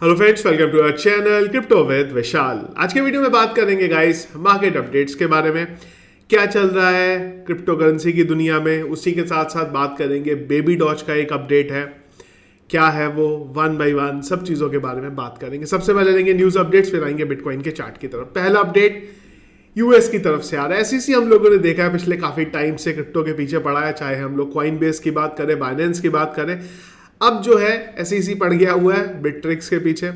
Hello friends, welcome to our channel crypto with Vishal. आज के video में बात करेंगे गाइस मार्केट अपडेट्स के बारे में, क्या चल रहा है क्रिप्टो करेंसी की दुनिया में। उसी के साथ साथ बात करेंगे बेबी डॉज का एक अपडेट है, क्या है वो, वन बाय वन सब चीज़ों के बारे में बात करेंगे। सबसे पहले लेंगे न्यूज़ अपडेट्स, फिर आएंगे बिटकॉइन के चार्ट की तरफ। पहला अपडेट यूएस की तरफ से आ रहा है। एसईसी हम लोगों ने देखा है पिछले काफ़ी टाइम से क्रिप्टो के पीछे पड़ा है, चाहे हम लोग कॉइन बेस की बात करें, बाइनेंस की बात करें। अब जो है एसईसी पड़ गया हुआ है बिटट्रिक्स के पीछे,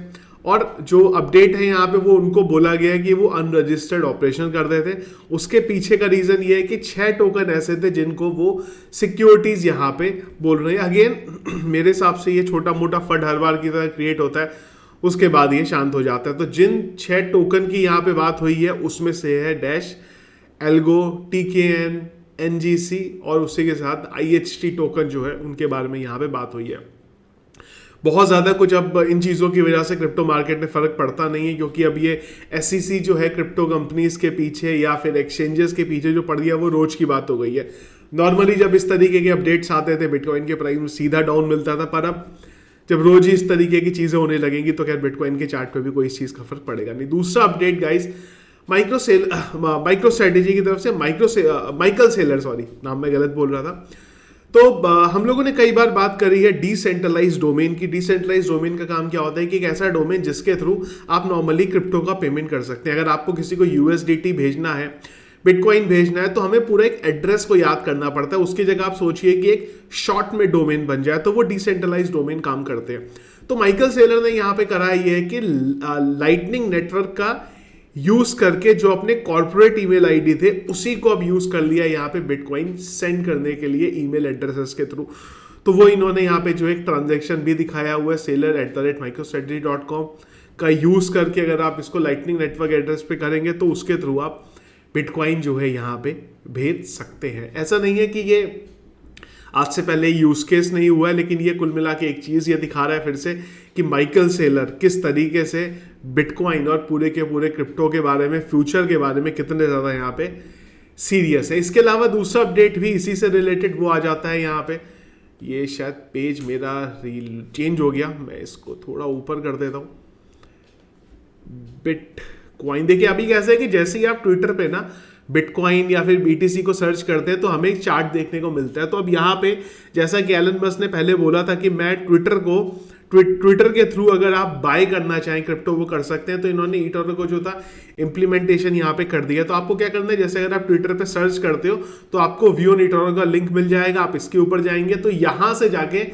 और जो अपडेट है यहाँ पे वो उनको बोला गया है कि वो अनरजिस्टर्ड ऑपरेशन कर रहे थे। उसके पीछे का रीजन ये है कि 6 टोकन ऐसे थे जिनको वो सिक्योरिटीज यहाँ पे बोल रहे हैं। अगेन मेरे हिसाब से ये छोटा मोटा फंड हर बार की तरह क्रिएट होता है, उसके बाद ये शांत हो जाता है। तो जिन 6 टोकन की यहाँ पे बात हुई है उसमें से है डैश, एल्गो, टीकेएन, एनजीसी और उसी के साथ आईएचटी टोकन जो है उनके बारे में यहाँ पे बात हुई है। बहुत ज़्यादा कुछ अब इन चीज़ों की वजह से क्रिप्टो मार्केट में फ़र्क पड़ता नहीं है, क्योंकि अब ये एसईसी जो है क्रिप्टो कंपनीज के पीछे या फिर एक्सचेंजेस के पीछे जो पड़ गया वो रोज की बात हो गई है। नॉर्मली जब इस तरीके के अपडेट्स आते थे बिटकॉइन के प्राइस में सीधा डाउन मिलता था, पर अब जब रोज ही इस तरीके की चीज़ें होने लगेंगी तो खैर बिटकॉइन के चार्ट पर भी कोई इस चीज़ का फर्क पड़ेगा नहीं। दूसरा अपडेट गाइज, माइक्रो स्ट्रेटेजी की तरफ से माइकल सेलर, सॉरी नाम मैं गलत बोल रहा था। तो हम लोगों ने कई बार बात करी है डिसेंट्रलाइज डोमेन की। डिसेंट्रलाइज डोमेन का काम क्या होता है कि एक ऐसा डोमेन जिसके थ्रू आप नॉर्मली क्रिप्टो का पेमेंट कर सकते हैं। अगर आपको किसी को यूएसडीटी भेजना है, बिटकॉइन भेजना है, तो हमें पूरा एक एड्रेस को याद करना पड़ता है। उसकी जगह आप सोचिए कि एक शॉर्ट में डोमेन बन जाए, तो वो डिसेंट्रलाइज डोमेन काम करते हैं। तो माइकल सेलर ने यहाँ पे करा ये है कि लाइटनिंग नेटवर्क का यूज करके जो अपने कॉर्पोरेट ईमेल आईडी थे उसी को अब यूज कर लिया यहाँ पे बिटकॉइन सेंड करने के लिए ईमेल एड्रेसेस के थ्रू। तो वो इन्होंने यहाँ पे जो एक ट्रांजैक्शन भी दिखाया हुआ है, seller@microstrategy.com का यूज करके अगर आप इसको लाइटनिंग नेटवर्क एड्रेस पे करेंगे तो उसके थ्रू आप बिटकॉइन जो है यहाँ पे भेज सकते हैं। ऐसा नहीं है कि ये आज से पहले यूज केस नहीं हुआ है, लेकिन ये कुल मिला के एक चीज़ ये दिखा रहा है फिर से कि माइकल सेलर किस तरीके से बिटकॉइन और पूरे के पूरे क्रिप्टो के बारे में, फ्यूचर के बारे में कितने ज़्यादा यहाँ पे सीरियस है। इसके अलावा दूसरा अपडेट भी इसी से रिलेटेड वो आ जाता है यहाँ पे। ये शायद पेज मेरा रील चेंज हो गया, मैं इसको थोड़ा ऊपर कर देता हूँ। बिटकॉइन देखिए अभी कैसे है कि जैसे ही आप ट्विटर पे ना बिटकॉइन या फिर बीटीसी को सर्च करते हैं तो हमें एक चार्ट देखने को मिलता है। तो अब यहाँ पे जैसा कि एलन मस्क ने पहले बोला था कि मैं ट्विटर के थ्रू अगर आप बाय करना चाहें क्रिप्टो वो कर सकते हैं, तो इन्होंने ईटोरो को जो था इंप्लीमेंटेशन यहाँ पे कर दिया। तो आपको क्या करना है, जैसे अगर आप ट्विटर पे सर्च करते हो तो आपको व्यू ऑन ईटोरो का लिंक मिल जाएगा, आप इसके ऊपर जाएंगे तो यहाँ से जाके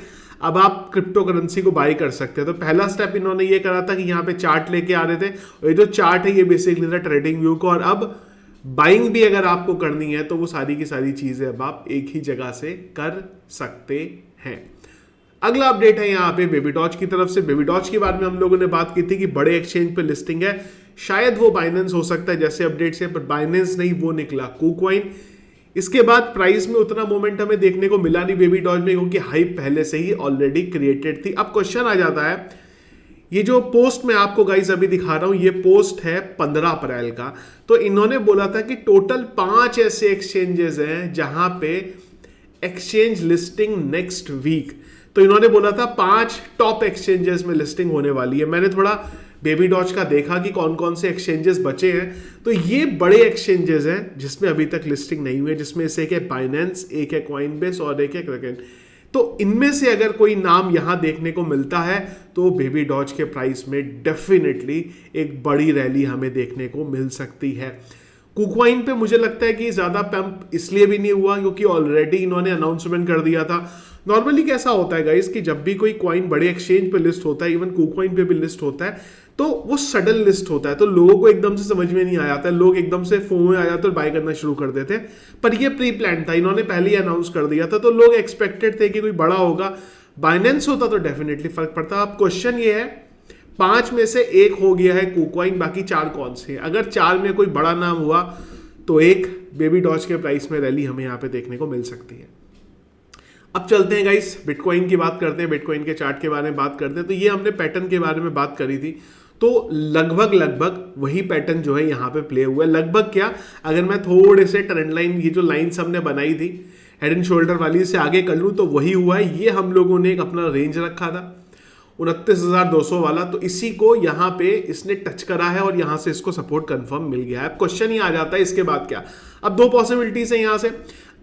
अब आप क्रिप्टो करेंसी को बाय कर सकते हैं। तो पहला स्टेप इन्होंने ये करा था कि यहाँ पे चार्ट लेके आ रहे थे, और ये जो चार्ट है ये बेसिकली था ट्रेडिंग व्यू को, और अब बाइंग भी अगर आपको करनी है तो वो सारी की सारी चीजें अब आप एक ही जगह से कर सकते हैं। अगला अपडेट है यहाँ पे बेबी डॉज की तरफ से। बेबी डॉज के बारे में हम लोगों ने बात की थी कि बड़े एक्सचेंज पे लिस्टिंग है, शायद वो बाइनेंस हो सकता है जैसे अपडेट से, पर बाइनेंस नहीं, वो निकला कुकॉइन। इसके बाद प्राइस में उतना मोमेंट हमें देखने को मिला नहीं बेबी डॉज में, क्योंकि हाइप पहले से ही ऑलरेडी क्रिएटेड थी। अब क्वेश्चन आ जाता है, ये जो पोस्ट मैं आपको गाइस अभी दिखा रहा हूं ये पोस्ट है 15 अप्रैल का। तो इन्होंने बोला था कि टोटल 5 ऐसे एक्सचेंजेस हैं जहां पे एक्सचेंज लिस्टिंग नेक्स्ट वीक। तो इन्होंने बोला था 5 टॉप एक्सचेंजेस में लिस्टिंग होने वाली है। मैंने थोड़ा बेबी डॉज का देखा कि कौन कौन से एक्सचेंजेस बचे हैं, तो ये बड़े एक्सचेंजेस हैं जिसमें अभी तक लिस्टिंग नहीं हुई है, जिसमें से एक है बाइनेंस, एक है कॉइनबेस और एक है क्रैकन। तो इनमें से अगर कोई नाम यहां देखने को मिलता है तो बेबी डॉज के प्राइस में डेफिनेटली एक बड़ी रैली हमें देखने को मिल सकती है। कुकॉइन पे मुझे लगता है कि ज्यादा पंप इसलिए भी नहीं हुआ क्योंकि ऑलरेडी इन्होंने अनाउंसमेंट कर दिया था। नॉर्मली कैसा होता है गाइस कि जब भी कोई कॉइन बड़े एक्सचेंज पे लिस्ट होता है, इवन कुकॉइन पे भी लिस्ट होता है, तो वो सडन लिस्ट होता है, तो लोगों को एकदम से समझ में नहीं आ जाता है, लोग एकदम से फोन में आ जाते और बाय करना शुरू कर देते हैं। पर ये प्री प्लान था, इन्होंने पहले ही अनाउंस कर दिया था, तो लोग एक्सपेक्टेड थे कि कोई बड़ा होगा। बाइनेंस होता तो डेफिनेटली फर्क पड़ता। अब क्वेश्चन ये है, 5 में से एक हो गया है कुकॉइन, बाकी 4 कौन से? अगर 4 में कोई बड़ा नाम हुआ तो एक बेबी डॉज के प्राइस में रैली हमें यहाँ पे देखने को मिल सकती है। अब चलते हैं गाइस बिटकॉइन की बात करते हैं, बिटकॉइन के चार्ट के बारे में बात करते हैं। तो ये हमने पैटर्न के बारे में बात करी थी, तो लगभग वही पैटर्न जो है यहाँ पे प्ले हुआ है। लगभग क्या, अगर मैं थोड़े से ट्रेंड लाइन, ये जो लाइन्स हमने बनाई थी हेड एंड शोल्डर वाली से आगे कर लूँ तो वही हुआ है। ये हम लोगों ने एक अपना रेंज रखा था, 29,200 वाला, तो इसी को यहाँ पे इसने टच करा है और यहाँ से इसको सपोर्ट कंफर्म मिल गया है। अब क्वेश्चन ही आ जाता है इसके बाद क्या। अब दो पॉसिबिलिटीज है यहाँ से,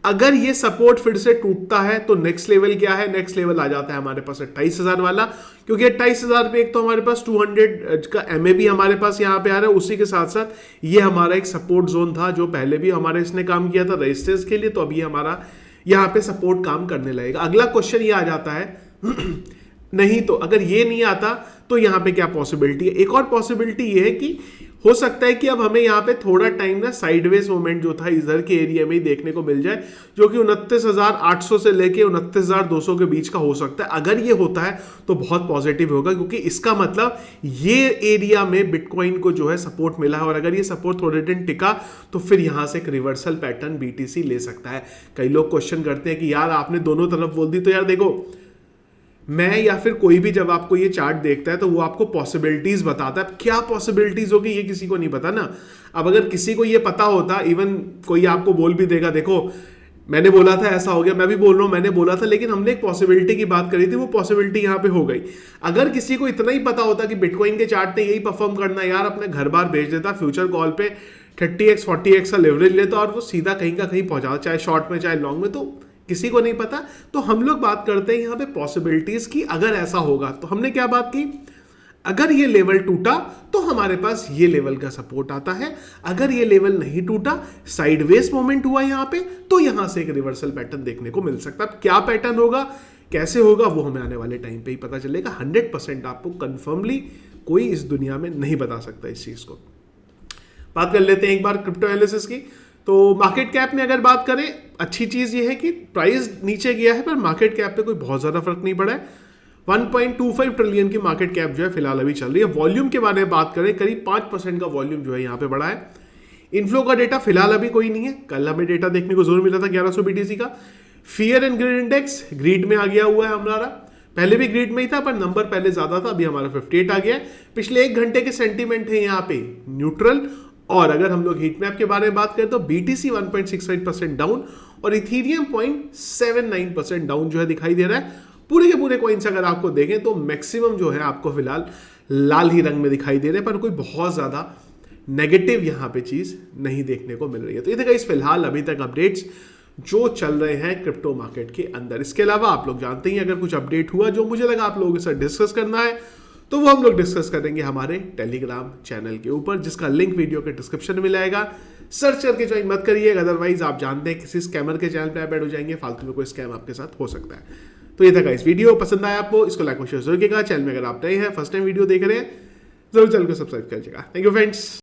अगर ये सपोर्ट फिर से टूटता है तो नेक्स्ट लेवल क्या है, नेक्स्ट लेवल आ जाता है हमारे पास 28,000 वाला, क्योंकि 28,000 पे एक तो हमारे पास 200 का MA हमारे पास यहाँ पे आ रहा है, उसी के साथ साथ ये हमारा एक सपोर्ट जोन था जो पहले भी हमारे इसने काम किया था रेजिस्टेंस के लिए, तो अभी हमारा यहाँ पे सपोर्ट काम करने लगेगा। अगला क्वेश्चन ये आ जाता है नहीं तो अगर ये नहीं आता तो यहाँ पे क्या पॉसिबिलिटी है। एक और पॉसिबिलिटी ये है कि हो सकता है कि अब हमें यहाँ पे थोड़ा टाइम ना साइडवेज मूवमेंट जो था इधर के एरिया में ही देखने को मिल जाए, जो कि 29,800 से लेके 29,200 के बीच का हो सकता है। अगर ये होता है तो बहुत पॉजिटिव होगा, क्योंकि इसका मतलब ये एरिया में बिटकॉइन को जो है सपोर्ट मिला है, और अगर ये सपोर्ट थोड़े दिन टिका तो फिर यहाँ से एक रिवर्सल पैटर्न BTC ले सकता है। कई लोग क्वेश्चन करते हैं कि यार आपने दोनों तरफ बोल दी, तो यार देखो मैं या फिर कोई भी जब आपको ये चार्ट देखता है तो वो आपको पॉसिबिलिटीज बताता है। क्या पॉसिबिलिटीज होगी ये किसी को नहीं पता ना। अब अगर किसी को ये पता होता, इवन कोई आपको बोल भी देगा देखो मैंने बोला था ऐसा हो गया, मैं भी बोल रहा हूं मैंने बोला था, लेकिन हमने एक पॉसिबिलिटी की बात करी थी, वो पॉसिबिलिटी यहाँ पे हो गई। अगर किसी को इतना ही पता होता कि बिटकॉइन के चार्ट ने यही परफॉर्म करना है, यार अपने घर बार भेज देता, फ्यूचर कॉल पे 30x 40x का लेवरेज लेता और वो सीधा कहीं का कहीं पहुंचा, चाहे शॉर्ट में चाहे लॉन्ग में। तो किसी को नहीं पता, तो हम लोग बात करते हैं यहाँ पे पॉसिबिलिटीज की। अगर ऐसा होगा तो हमने क्या बात की, अगर ये लेवल टूटा तो हमारे पास ये लेवल का सपोर्ट आता है, अगर ये लेवल नहीं टूटा साइडवेज मोमेंट हुआ यहाँ पे, तो यहां से एक रिवर्सल पैटर्न देखने को मिल सकता है। क्या पैटर्न होगा कैसे होगा वो हमें आने वाले टाइम पे ही पता चलेगा। 100% आपको कंफर्मली कोई इस दुनिया में नहीं बता सकता इस चीज को। बात कर लेते हैं एक बार क्रिप्टो एनालिसिस की। तो मार्केट कैप में अगर बात करें, अच्छी चीज ये है कि प्राइस नीचे गया है पर मार्केट कैप पे कोई बहुत ज्यादा फर्क नहीं पड़ा है। 1.25 ट्रिलियन की मार्केट कैप जो है फिलहाल अभी चल रही है। वॉल्यूम के बारे में बात करें, करीब 5% का वॉल्यूम जो है यहाँ पे बढ़ा है। इनफ्लो का डेटा फिलहाल अभी कोई नहीं है, कल हमें डेटा देखने को जरूर मिला था 1100 BTC का। Fear and greed index greed में आ गया हुआ है हमारा, पहले भी ग्रीड में ही था पर नंबर पहले ज्यादा था, अभी हमारा 58 आ गया है। पिछले एक घंटे के सेंटीमेंट है यहाँ पे न्यूट्रल। और अगर हम लोग हीट मैप के बारे में बात करें तो BTC 1.68% डाउन और इथीरियम 0.79% डाउन जो है दिखाई दे रहा है। पूरे के पूरे कॉइन्स अगर आपको देखें तो मैक्सिमम जो है आपको फिलहाल लाल ही रंग में दिखाई दे रहे हैं, पर कोई बहुत ज्यादा नेगेटिव यहां पे चीज नहीं देखने को मिल रही है। तो ये थे गाइस फिलहाल अभी तक अपडेट्स जो चल रहे हैं क्रिप्टो मार्केट के अंदर। इसके अलावा आप लोग जानते ही अगर कुछ अपडेट हुआ जो मुझे लगा आप लोगों के साथ डिस्कस करना है तो वो हम लोग डिस्कस करेंगे हमारे टेलीग्राम चैनल के ऊपर, जिसका लिंक वीडियो के डिस्क्रिप्शन में मिलेगा। सर्च करके ज्वाइन मत करिएगा, अदरवाइज आप जानते हैं किसी स्कैमर के चैनल पे आप ऐड हो जाएंगे, फालतू में कोई स्कैम आपके साथ हो सकता है। तो ये था गाइस, वीडियो पसंद आया आपको, इसको लाइक और शेयर जरूर कीजिएगा। चैनल में अगर आप नए हैं फर्स्ट टाइम वीडियो देख रहे हैं जरूर चैनल को सब्सक्राइब कीजिएगा। Thank you friends.